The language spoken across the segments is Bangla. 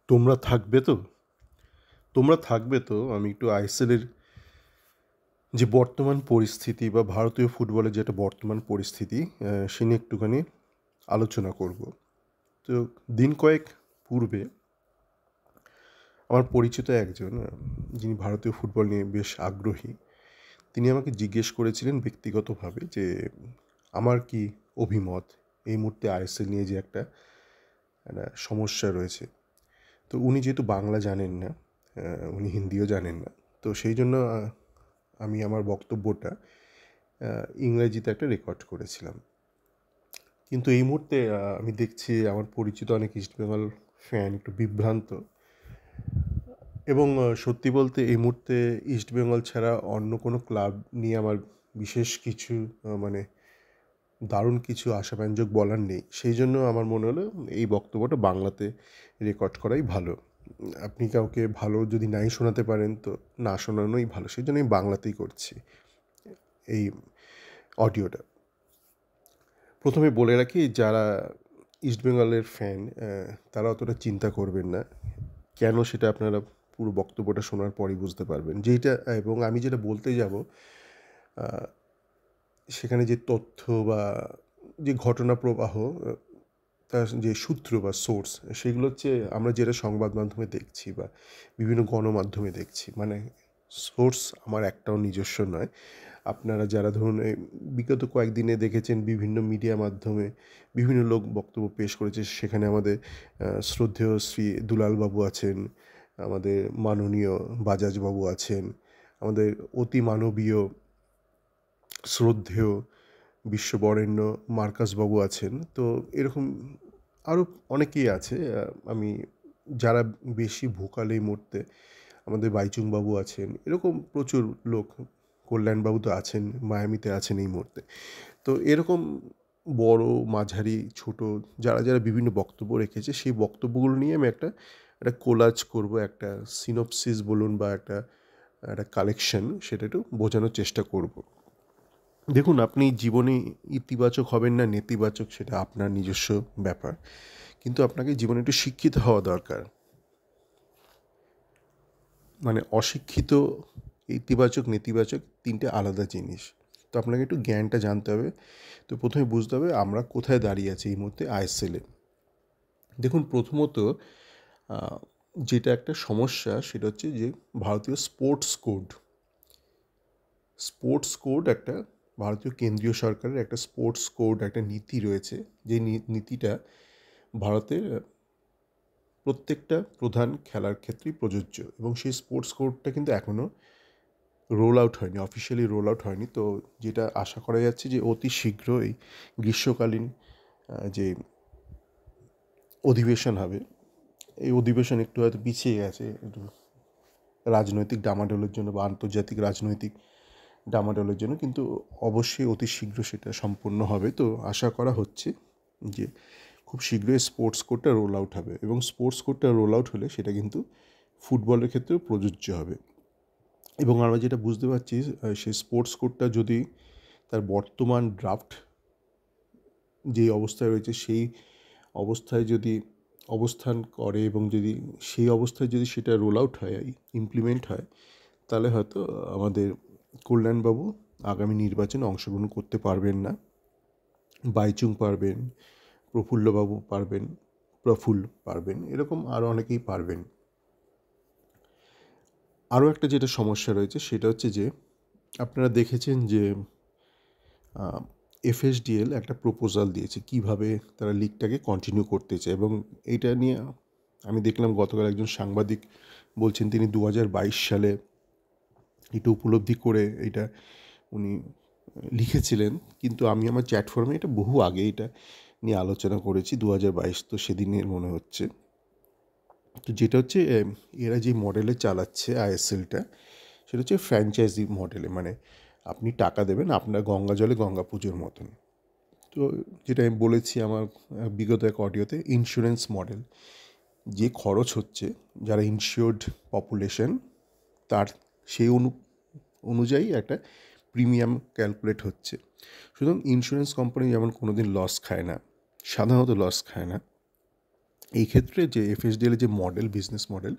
তোমরা থাকবে তো? তোমরা থাকবে তো? আমি একটু আইএসএলের যে বর্তমান পরিস্থিতি বা ভারতীয় ফুটবলের যেটা বর্তমান পরিস্থিতি সে নিয়ে একটুখানি আলোচনা করব। তো দিন কয়েক পূর্বে আমার পরিচিত একজন যিনি ভারতীয় ফুটবল নিয়ে বেশ আগ্রহী, তিনি আমাকে জিজ্ঞেস করেছিলেন ব্যক্তিগতভাবে যে আমার কি অভিমত এই মুহূর্তে আইএসএল নিয়ে যে একটা একটা সমস্যা রয়েছে। তো উনি যেহেতু বাংলা জানেন না, উনি হিন্দিও জানেন না, তো সেই জন্য আমি আমার বক্তব্যটা ইংরেজিতে একটা রেকর্ড করেছিলাম। কিন্তু এই মুহূর্তে আমি দেখছি আমার পরিচিত অনেক ইস্টবেঙ্গল ফ্যান একটু বিভ্রান্ত, এবং সত্যি বলতে এই মুহূর্তে ইস্টবেঙ্গল ছাড়া অন্য কোনো ক্লাব নিয়ে আমার বিশেষ কিছু মানে দারুণ কিছু আশাব্যঞ্জক বলার নেই। সেই জন্য আমার মনে হলো এই বক্তব্যটা বাংলাতে রেকর্ড করাই ভালো। আপনি কাউকে ভালো যদি নাই শোনাতে পারেন তো না শোনানোই ভালো। সেই জন্য আমি বাংলাতেই করছি এই অডিওটা। প্রথমে বলে রাখি, যারা ইস্টবেঙ্গলের ফ্যান তারা অতটা চিন্তা করবেন না। কেন সেটা আপনারা পুরো বক্তব্যটা শোনার পরই বুঝতে পারবেন। যেইটা এবং আমি যেটা বলতে যাব সেখানে যে তথ্য বা যে ঘটনা প্রবাহ, তার যে সূত্র বা সোর্স, সেগুলো হচ্ছে আমরা যেটা সংবাদ মাধ্যমে দেখছি বা বিভিন্ন গণমাধ্যমে দেখছি। মানে সোর্স আমার একটাও নিজস্ব নয়। আপনারা যারা ধরুন এই বিগত কয়েকদিনে দেখেছেন বিভিন্ন মিডিয়া মাধ্যমে বিভিন্ন লোক বক্তব্য পেশ করেছে, সেখানে আমাদের শ্রদ্ধেয় শ্রী দুলালবাবু আছেন, আমাদের মাননীয় বাজাজবাবু আছেন, আমাদের অতি মানবীয় শ্রদ্ধেয় বিশ্ববরেণ্য মার্কাসবাবু আছেন। তো এরকম আরও অনেকেই আছে। আমি যারা বেশি ভোকাল এই মুহূর্তে, আমাদের বাইচুংবাবু আছেন, এরকম প্রচুর লোক, কল্যাণবাবু তো আছেন, মায়ামিতে আছেন এই মুহূর্তে। তো এরকম বড়, মাঝারি, ছোট যারা যারা বিভিন্ন বক্তব্য রেখেছে, সেই বক্তব্যগুলো নিয়ে আমি একটা একটা কোলাজ করব, একটা সিনপসিস বলুন বা একটা একটা কালেকশন, সেটা একটু বোঝানোর চেষ্টা করব। দেখুন, আপনি জীবনে ইতিবাচক হবেন না নেতিবাচক সেটা আপনার নিজস্ব ব্যাপার, কিন্তু আপনাকে জীবনে একটু শিক্ষিত হওয়া দরকার। মানে অশিক্ষিত, ইতিবাচক, নেতিবাচক তিনটে আলাদা জিনিস। তো আপনাকে একটু জ্ঞানটা জানতে হবে। তো প্রথমে বুঝতে হবে আমরা কোথায় দাঁড়িয়ে আছি এই মুহূর্তে আইএসএলে। দেখুন, প্রথমত যেটা একটা সমস্যা সেটা হচ্ছে যে ভারতীয় স্পোর্টস কোড একটা, ভারতীয় কেন্দ্রীয় সরকারের একটা স্পোর্টস কোড, একটা নীতি রয়েছে। যে নীতিটা ভারতের প্রত্যেকটা প্রধান খেলার ক্ষেত্রেই প্রযোজ্য, এবং সেই স্পোর্টস কোডটা কিন্তু এখনও রোল আউট হয়নি, অফিসিয়ালি রোল আউট হয়নি। তো যেটা আশা করা যাচ্ছে যে অতি শীঘ্রই গ্রীষ্মকালীন যে অধিবেশন হবে, এই অধিবেশন একটু হয়তো পিছিয়ে গেছে একটু রাজনৈতিক ডামাডোলের জন্য বা আন্তর্জাতিক রাজনৈতিক ডামাডোলের জন্য, কিন্তু অবশ্যই অতি শীঘ্র সেটা সম্পন্ন হবে। তো আশা করা হচ্ছে যে খুব শীঘ্রই স্পোর্টস কোডটা রোল আউট হবে, এবং স্পোর্টস কোডটা রোল আউট হলে সেটা কিন্তু ফুটবলের ক্ষেত্রেও প্রযোজ্য হবে। এবং আমরা যেটা বুঝতে পারছি, সেই স্পোর্টস কোডটা যদি তার বর্তমান ড্রাফট যে অবস্থায় রয়েছে সেই অবস্থায় যদি অবস্থান করে, এবং যদি সেই অবস্থায় যদি সেটা রোল আউট হয়, ইমপ্লিমেন্ট হয়, তাহলে হয়তো আমাদের কল্যাণবাবু আগামী নির্বাচনে অংশগ্রহণ করতে পারবেন না। বাইচুং পারবেন, প্রফুল্লবাবু পারবেন, প্রফুল্ল পারবেন, এরকম আরও অনেকেই পারবেন। আরও একটা যেটা সমস্যা রয়েছে সেটা হচ্ছে যে আপনারা দেখেছেন যে এফএসডিএল একটা প্রপোজাল দিয়েছে কিভাবে তারা লিগটাকে কন্টিনিউ করতে চায়, এবং এইটা নিয়ে আমি দেখলাম গতকাল একজন সাংবাদিক বলছেন তিনি 2022 সালে এটা উপলব্ধি করে এটা উনি লিখেছিলেন, কিন্তু আমি আমার চ্যাট ফর্মে এটা বহু আগে এটা নিয়ে আলোচনা করেছি, 2022 তো সেদিনের মনে হচ্ছে। তো যেটা হচ্ছে এরা যে মডেলে চালাচ্ছে আইএসএলটা, সেটা হচ্ছে ফ্র্যাঞ্চাইজি মডেলে। মানে আপনি টাকা দেবেন, আপনার গঙ্গা জলে গঙ্গা পুজোর মতন। তো যেটা আমি বলেছি আমার বিগত এক অডিওতে, ইন্স্যুরেন্স মডেল। যে খরচ হচ্ছে, যারা ইনশিওর্ড পপুলেশন, তার সেই অনুযায়ী একটা প্রিমিয়াম ক্যালকুলেট হচ্ছে। সুতরাং ইন্স্যুরেন্স কোম্পানি যেমন কোনো দিন লস খায় না, সাধারণত লস খায় না, এই ক্ষেত্রে যে এফএসডিএল যে মডেল, বিজনেস মডেল,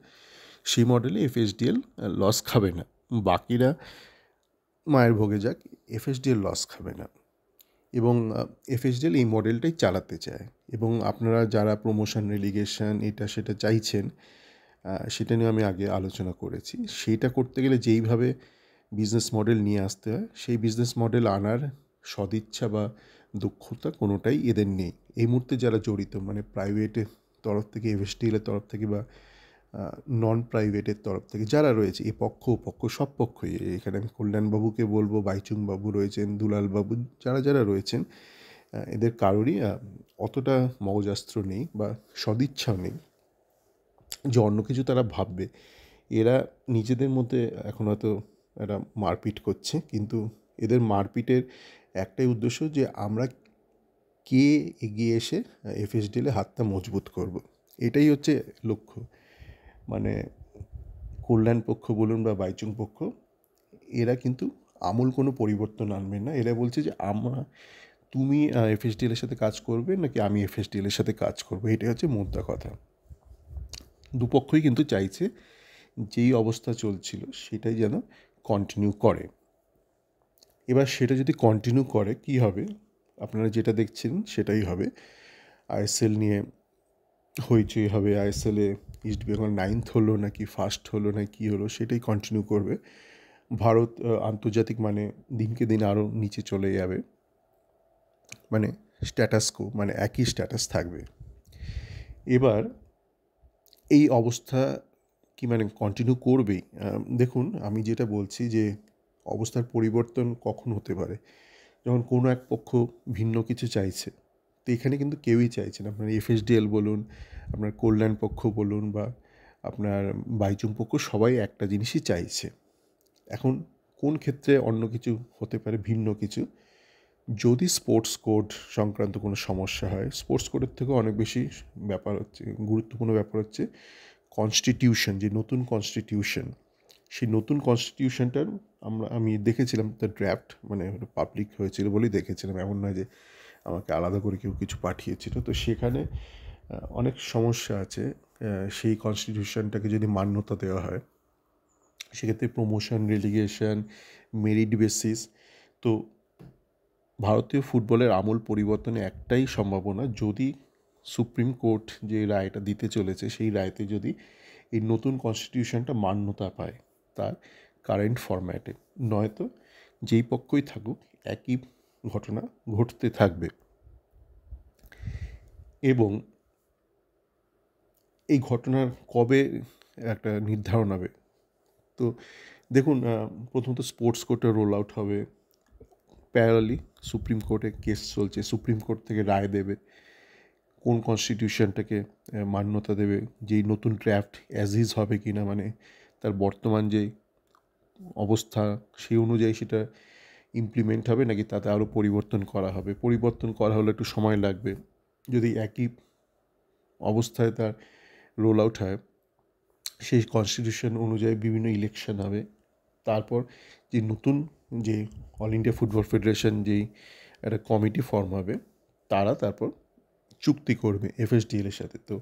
সেই মডেলে এফএসডিএল লস খাবে না। বাকিরা মায়ের ভোগে যাক, এফএসডিএল লস খাবে না। এবং এফএসডিএল এই মডেলটাই চালাতে চায়। এবং আপনারা যারা প্রমোশন, রেলিগেশন এটা সেটা চাইছেন, সেটা নিয়ে আমি আগে আলোচনা করেছি। সেইটা করতে গেলে যেইভাবে বিজনেস মডেল নিয়ে আসতে হয়, সেই বিজনেস মডেল আনার সদিচ্ছা বা দক্ষতা কোনোটাই এদের নেই। এই মুহূর্তে যারা জড়িত, মানে প্রাইভেটের তরফ থেকে, এফএসডিএলের তরফ থেকে বা নন প্রাইভেটের তরফ থেকে যারা রয়েছে, এই পক্ষ ও পক্ষ সব পক্ষই, এখানে আমি কল্যাণবাবুকে বলবো, বাইচুং বাবু রয়েছেন, দুলালবাবু, যারা যারা রয়েছেন, এদের কারোরই অতটা মগজাস্ত্র নেই বা সদিচ্ছাও নেই যে অন্য কিছু তারা ভাববে। এরা নিজেদের মধ্যে এখন হয়তো একটা মারপিট করছে, কিন্তু এদের মারপিটের একটাই উদ্দেশ্য যে আমরা কে এগিয়ে এসে এফএসডিএলে হাতটা মজবুত করব, এটাই হচ্ছে লক্ষ্য। মানে কল্যাণ পক্ষ বলুন বা বাইচুং পক্ষ, এরা কিন্তু আমূল কোনো পরিবর্তন আনবে না। এরা বলছে যে তুমি এফএসডিএলের সাথে কাজ করবে নাকি আমি এফএসডিএলের সাথে কাজ করবো, এটাই হচ্ছে মোদ্দা কথা। দুপক্ষই কিন্তু চাইছে যেই অবস্থা চলছিল সেটাই যেন কন্টিনিউ করে। এবার সেটা যদি কন্টিনিউ করে কি হবে, আপনারা যেটা দেখছেন সেটাই হবে। আইএসএল নিয়ে হইচই হবে, আইএসএলে ইস্ট বেঙ্গল 9th হলো নাকি ফার্স্ট হলো না কি হলো, সেটাই কন্টিনিউ করবে। ভারত আন্তর্জাতিক মানে দিনকে দিন আরও নিচে চলে যাবে, মানে স্ট্যাটাসকো, মানে একই স্ট্যাটাস থাকবে। এবার এই অবস্থা কি মানে কন্টিনিউ করবেই? দেখুন, আমি যেটা বলছি যে অবস্থার পরিবর্তন কখন হতে পারে, যখন কোনো এক পক্ষ ভিন্ন কিছু চাইছে। তো এখানে কিন্তু কেউই চাইছে না, আপনার এফএসডিএল বলুন, আপনার কল্যাণ পক্ষ বলুন বা আপনার বাইচুং পক্ষ, সবাই একটা জিনিসই চাইছে। এখন কোন ক্ষেত্রে অন্য কিছু হতে পারে, ভিন্ন কিছু? যদি স্পোর্টস কোড সংক্রান্ত কোনো সমস্যা হয়, স্পোর্টস কোডের থেকেও অনেক বেশি ব্যাপার হচ্ছে, গুরুত্বপূর্ণ ব্যাপার হচ্ছে কনস্টিটিউশন, যে নতুন কনস্টিটিউশন, সেই নতুন কনস্টিটিউশনটার আমি দেখেছিলাম তার ড্রাফট, মানে পাবলিক হয়েছিল বলেই দেখেছিলাম, এমন নয় যে আমাকে আলাদা করে কেউ কিছু পাঠিয়েছিল। তো সেখানে অনেক সমস্যা আছে। সেই কনস্টিটিউশনটাকে যদি মান্যতা দেওয়া হয়, সেক্ষেত্রে প্রমোশন, রেলিগেশন, মেরিট বেসিস, তো ভারতীয় ফুটবলের আমূল পরিবর্তনে একটাই সম্ভাবনা, যদি সুপ্রিম কোর্ট যে রায়টা দিতে চলেছে সেই রায়তে যদি এই নতুন কনস্টিটিউশনটা মান্যতা পায় তার কারেন্ট ফরম্যাটে, নয়তো যেই পক্ষই থাকুক একই ঘটনা ঘটতে থাকবে। এবং এই ঘটনার কবে একটা নির্ধারণ হবে, তো দেখুন, প্রথমত স্পোর্টস কোর্টে রোল আউট হবে, প্যারালি সুপ্রিম কোর্টে কেস চলছে, সুপ্রিম কোর্ট থেকে রায় দেবে কোন কনস্টিটিউশনটাকে মান্যতা দেবে, যেই নতুন ড্রাফট অ্যাজ ইজ হবে কি না, মানে তার বর্তমান যে অবস্থা সেই অনুযায়ী সেটা ইমপ্লিমেন্ট হবে নাকি তাতে আরও পরিবর্তন করা হবে। পরিবর্তন করা হলে একটু সময় লাগবে। যদি একই অবস্থায় তার রোল আউট হয়, সেই কনস্টিটিউশন অনুযায়ী বিভিন্ন ইলেকশন হবে, তারপর যে নতুন যে অল ইন্ডিয়া ফুটবল ফেডারেশন যেই একটা কমিটি ফর্ম হবে, তারা তারপর চুক্তি করবে এফএসডিএলের সাথে। তো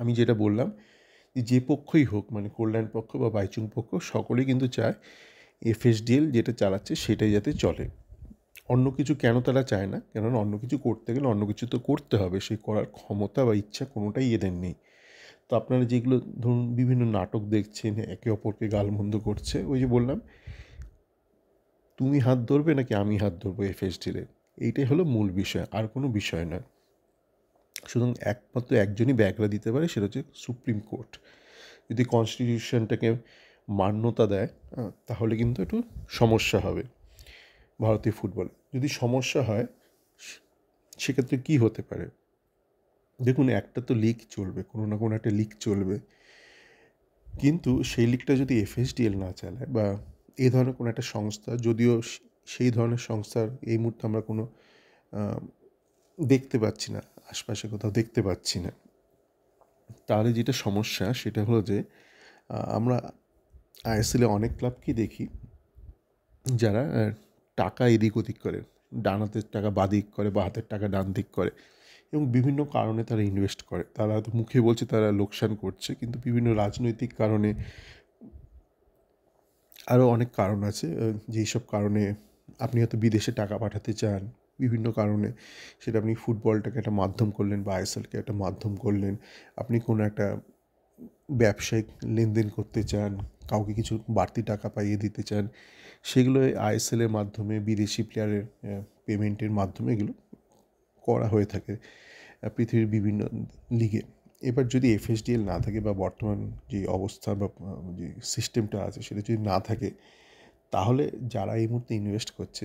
আমি যেটা বললাম, যে পক্ষই হোক, মানে কল্যাণ পক্ষ বা বাইচুং পক্ষ, সকলেই কিন্তু চায় এফএসডিএল যেটা চালাচ্ছে সেটাই যাতে চলে। অন্য কিছু কেন তারা চায় না? কেননা অন্য কিছু করতে গেলে অন্য কিছু তো করতে হবে, সেই করার ক্ষমতা বা ইচ্ছা কোনোটাই এদের নেই। তো আপনারা যেগুলো ধরুন বিভিন্ন নাটক দেখছেন, একে অপরকে গালমন্দ করছে, ওই যে বললাম, তুমি হাত ধরবে নাকি আমি হাত ধরবো এফএসডিএলের, এইটাই হলো মূল বিষয়, আর কোনো বিষয় নয়। সুতরাং একমাত্র একজনই ব্যাগরা দিতে পারে, সেটা হচ্ছে সুপ্রিম কোর্ট। যদি কনস্টিটিউশনটাকে মান্যতা দেয়, তাহলে কিন্তু একটু সমস্যা হবে ভারতীয় ফুটবল। যদি সমস্যা হয় সেক্ষেত্রে কী হতে পারে? দেখুন, একটা তো লিগ চলবে, কোনো না কোনো একটা লিগ চলবে, কিন্তু সেই লিগটা যদি এফএসডিএল না চালায় বা এই ধরনের কোনো একটা সংস্থা, যদিও সেই ধরনের সংস্থার এই মুহূর্তে আমরা কোনো দেখতে পাচ্ছি না, আশপাশে কোথাও দেখতে পাচ্ছি না, তাহলে যেটা সমস্যা সেটা হলো যে আমরা আইএসএলে অনেক ক্লাবকেই দেখি যারা টাকা এদিক ওদিক করে, ডান হাতের টাকা বাঁ দিক করে, বা হাতের টাকা ডান দিক করে, এবং বিভিন্ন কারণে তারা ইনভেস্ট করে। তারা হয়তো মুখে বলছে তারা লোকসান করছে, কিন্তু বিভিন্ন রাজনৈতিক কারণে, আরও অনেক কারণ আছে, যেই সব কারণে আপনি হয়তো বিদেশে টাকা পাঠাতে চান, বিভিন্ন কারণে। সেটা আপনি ফুটবলটাকে একটা মাধ্যম করলেন বা আইএসএলকে একটা মাধ্যম করলেন। আপনি কোনো একটা ব্যবসায়িক লেনদেন করতে চান, কাউকে কিছু বাড়তি টাকা পাইয়ে দিতে চান, সেগুলো আইএসএলের মাধ্যমে, বিদেশি প্লেয়ারের পেমেন্টের মাধ্যমে এগুলো করা হয়ে থাকে পৃথিবীর বিভিন্ন লিগে। এবার যদি এফএসডিএল না থাকে বা বর্তমান যে অবস্থা বা যে সিস্টেমটা আছে সেটা যদি না থাকে, তাহলে যারা এই মুহূর্তে ইনভেস্ট করছে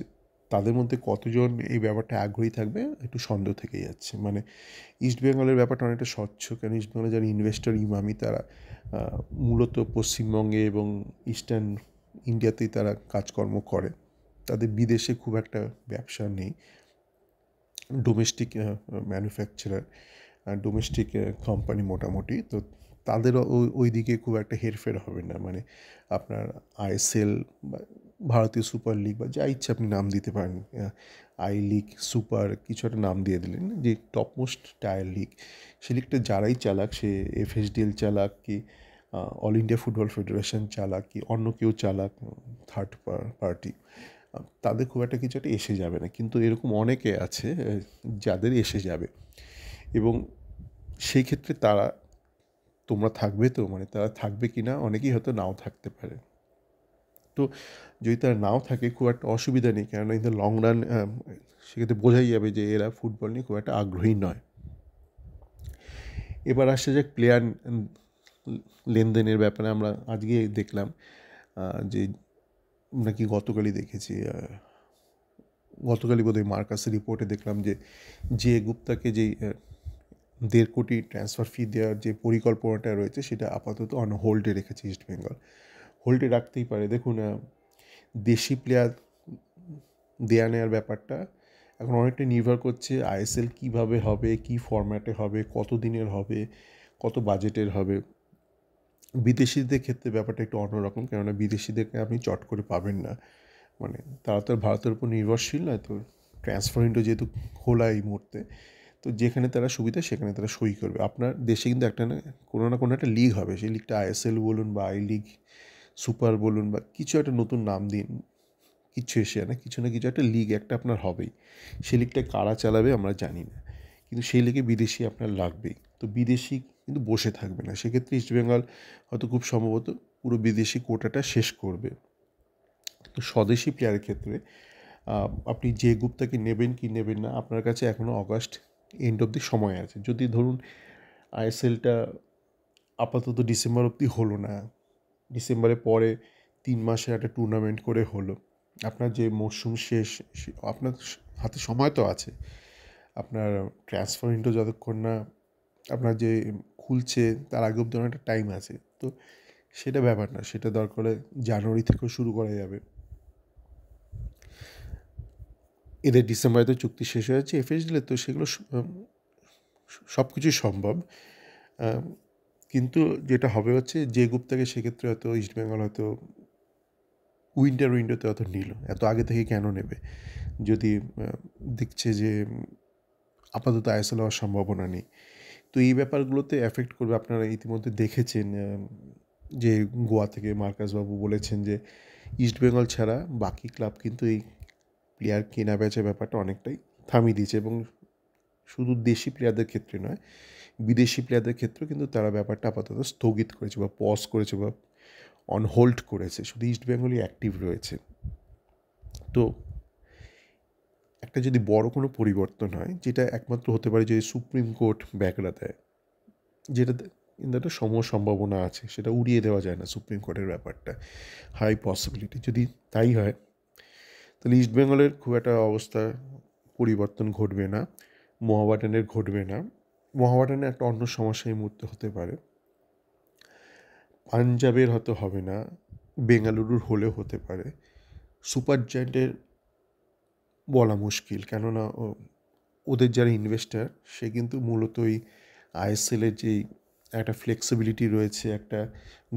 তাদের মধ্যে কতজন এই ব্যাপারটা আগ্রহী থাকবে একটু সন্দেহ থেকে যাচ্ছে। মানে ইস্টবেঙ্গলের ব্যাপারটা অনেকটা স্বচ্ছ, কারণ ইস্টবেঙ্গলে যারা ইনভেস্টর ইমামি তারা মূলত পশ্চিমবঙ্গে এবং ইস্টার্ন ইন্ডিয়াতেই তারা কাজকর্ম করে। তাদের বিদেশে খুব একটা ব্যবসা নেই। ডোমেস্টিক ম্যানুফ্যাকচারার, ডোমেস্টিক কোম্পানি মোটামুটি। তো তাদের ওই দিকে খুব একটা হেরফের হবে না। মানে আপনার আইএসএল বা ভারতীয় সুপার লিগ বা যা ইচ্ছা আপনি নাম দিতে পারেন, আই লিগ, সুপার কিছু একটা নাম দিয়ে দিলেন, যে টপমোস্ট টায়ার লিগ, সে লিগটা যারাই চালাক, সে এফএসডিএল চালাক কি অল ইন্ডিয়া ফুটবল ফেডারেশন চালাক কি অন্য কেউ চালাক, থার্ড পার্টি, তাদের খুব একটা কিছু একটা এসে যাবে না। কিন্তু এরকম অনেকে আছে যাদের এসে যাবে, এবং সেই ক্ষেত্রে তারা, তোমরা থাকবে তো, মানে তারা থাকবে কি না, অনেকেই হয়তো নাও থাকতে পারে। তো যদি তারা নাও থাকে খুব একটা অসুবিধা নেই, কেননা ইন দ্য লং রান সেক্ষেত্রে বোঝাই যাবে যে এরা ফুটবল নিয়ে খুব একটা আগ্রহী নয়। এবার আসছে যে প্লেয়ার লেনদেনের ব্যাপারে আমরা আজকে দেখলাম যে নাকি গতকালই দেখেছি, গতকালই বোধহয় মার্কাসের রিপোর্টে দেখলাম যে গুপ্তাকে যেই 1.5 কোটি ট্রান্সফার ফি দেওয়ার যে পরিকল্পনাটা রয়েছে সেটা আপাতত অন হোল্ডে রেখেছে ইস্টবেঙ্গল। হোল্ডে রাখতেই পারে। দেখুন, দেশি প্লেয়ার দেয়া নেওয়ার ব্যাপারটা এখন অনেকটা নির্ভর করছে আইএসএল কীভাবে হবে, কী ফরম্যাটে হবে, কত দিনের হবে, কত বাজেটের হবে। বিদেশিদের ক্ষেত্রে ব্যাপারটা একটু অন্যরকম, কেননা বিদেশিদেরকে আপনি চট করে পাবেন না। মানে তারা তো আর ভারতের উপর নির্ভরশীল নয়। তো ট্রান্সফার উইন্ডো যেহেতু খোলা এই মুহূর্তে, তো যেখানে তারা সুবিধা সেখানে তারা সই করবে। আপনার দেশে কিন্তু একটা না কোনো একটা লিগ হবে, সেই লিগটা আইএসএল বলুন বা আই লিগ, সুপার বলুন বা কিছু একটা নতুন নাম দিন, কিচ্ছু এশিয়া না, কিছু না কিছু একটা লিগ একটা আপনার হবেই। সেই লিগটা কারা চালাবে আমরা জানি না, কিন্তু সেই লিগে বিদেশি আপনার লাগবেই। তো বিদেশি কিন্তু বসে থাকবে না। সেক্ষেত্রে ইস্টবেঙ্গল হয়তো খুব সম্ভবত পুরো বিদেশি কোটাটা শেষ করবে। তো স্বদেশি প্লেয়ারের ক্ষেত্রে আপনি যে গুপ্তাকে নেবেন কি নেবেন না, আপনার কাছে এখনও অগাস্ট এন্ড অবধি সময় আছে। যদি ধরুন আইএসএলটা আপাতত ডিসেম্বর অবধি হলো না, ডিসেম্বরের পরে 3 মাসের একটা টুর্নামেন্ট করে হলো, আপনার যে মরশুম শেষ, আপনার হাতে সময় তো আছে। আপনার ট্রান্সফার উইন্ডো যতক্ষণ না আপনার যে খুলছে তার আগে অবধি অনেকটা টাইম আছে। তো সেটা ব্যাপার না, সেটা দরকার হলে জানুয়ারি থেকেও শুরু করা যাবে। এদের ডিসেম্বরে তো চুক্তি শেষ হয়ে যাচ্ছে এফএসডিএল, তো সেগুলো সব কিছুই সম্ভব। কিন্তু যেটা হবে হচ্ছে যে গুপ্তাকে সেক্ষেত্রে হয়তো ইস্টবেঙ্গল হয়তো উইন্টার উইন্ডোতে হয়তো নিল, এত আগে থেকে কেন নেবে যদি দেখছে যে আপাতত আইএসএল হওয়ার সম্ভাবনা নেই। তো এই ব্যাপারগুলোতে এফেক্ট করবে। আপনারা ইতিমধ্যে দেখেছেন যে গোয়া থেকে মার্কাসবাবু বলেছেন যে ইস্টবেঙ্গল ছাড়া বাকি ক্লাব কিন্তু এই প্লেয়ার কেনা বেচা ব্যাপারটা অনেকটাই থামিয়ে দিয়েছে, এবং শুধু দেশি প্লেয়ারদের ক্ষেত্রে নয়, বিদেশি প্লেয়ারদের ক্ষেত্রেও কিন্তু তারা ব্যাপারটা আপাতত স্থগিত করেছে বা পজ করেছে বা অন হোল্ড করেছে। শুধু ইস্টবেঙ্গলই অ্যাক্টিভ রয়েছে। তো একটা যদি বড় কোনো পরিবর্তন হয়, যেটা একমাত্র হতে পারে যদি সুপ্রিম কোর্ট ব্যাকরা দেয়, যেটাতে কিন্তু একটা সম্ভাবনা আছে, সেটা উড়িয়ে দেওয়া যায় না সুপ্রিম কোর্টের ব্যাপারটা, হাই পসিবিলিটি। যদি তাই হয় তাহলে ইস্টবেঙ্গলের খুব একটা অবস্থা পরিবর্তন ঘটবে না, মোহামেডানের ঘটবে না। মোহামেডানের একটা অন্য সমস্যা এই মুহূর্তে হতে পারে, পাঞ্জাবের হয়তো হবে না, বেঙ্গালুরুর হলেও হতে পারে। সুপার জায়েন্টের বলা মুশকিল, কেননা ওদের যারা ইনভেস্টার সে কিন্তু মূলত ওই আইএসএলের যেই একটা ফ্লেক্সিবিলিটি রয়েছে, একটা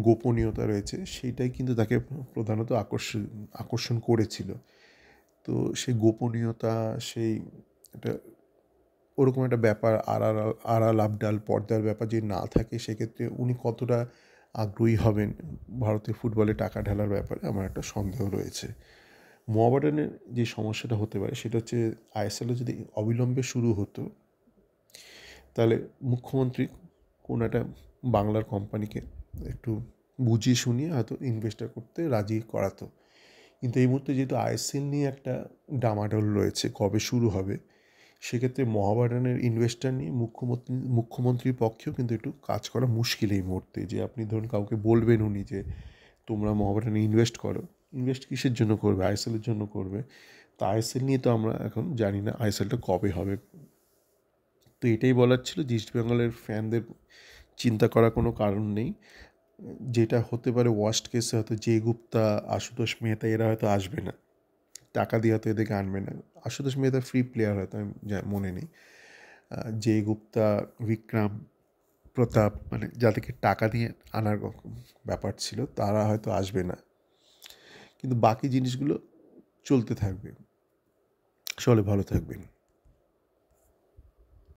গোপনীয়তা রয়েছে, সেইটাই কিন্তু তাকে প্রধানত আকর্ষণ করেছিল। তো সেই গোপনীয়তা, সেই একটা ওরকম একটা ব্যাপার আড়াল আবডাল পর্দার ব্যাপার যদি না থাকে, সেক্ষেত্রে উনি কতটা আগ্রহী হবেন ভারতীয় ফুটবলে টাকা ঢালার ব্যাপারে আমার একটা সন্দেহ রয়েছে। মোহামেডানের যে সমস্যাটা হতে পারে সেটা হচ্ছে, আইএসএলও যদি অবিলম্বে শুরু হতো তাহলে মুখ্যমন্ত্রী কোনো একটা বাংলার কোম্পানিকে একটু বুঝিয়ে শুনিয়ে হয়তো ইনভেস্টটা করতে রাজি করাতো। কিন্তু এই মুহূর্তে যেহেতু আইএসএল নিয়ে একটা ডামাডোল রয়েছে কবে শুরু হবে, সেক্ষেত্রে মোহামেডানের ইনভেস্টার নিয়ে মুখ্যমন্ত্রীর পক্ষেও কিন্তু একটু কাজ করা মুশকিল এই মুহূর্তে। যে আপনি ধরুন কাউকে বলবেন উনি যে তোমরা মোহামেডানে ইনভেস্ট করো, ইনভেস্ট কিসের জন্য করবে? আইএসএলের জন্য করবে। তো আইএসএল নিয়ে তো আমরা এখন জানি না আইএসএলটা কবে হবে। তো এটাই বলার ছিল যে ইস্ট বেঙ্গলের ফ্যানদের চিন্তা করার কোনো কারণ নেই। যেটা হতে পারে ওয়ার্স্ট কেসে হয়তো জে গুপ্তা, আশুতোষ মেহতা এরা হয়তো আসবে না, টাকা দিয়ে হয়তো এদেরকে আনবে না। আশুতোষ মেহতা ফ্রি প্লেয়ার হয়তো, আমি মনে নেই। জে গুপ্তা, বিক্রম, প্রতাপ, মানে যাদেরকে টাকা দিয়ে আনার ব্যাপার ছিল, তারা হয়তো আসবে না। কিন্তু বাকি জিনিসগুলো চলতে থাকবে। সকলে ভালো থাকবেন।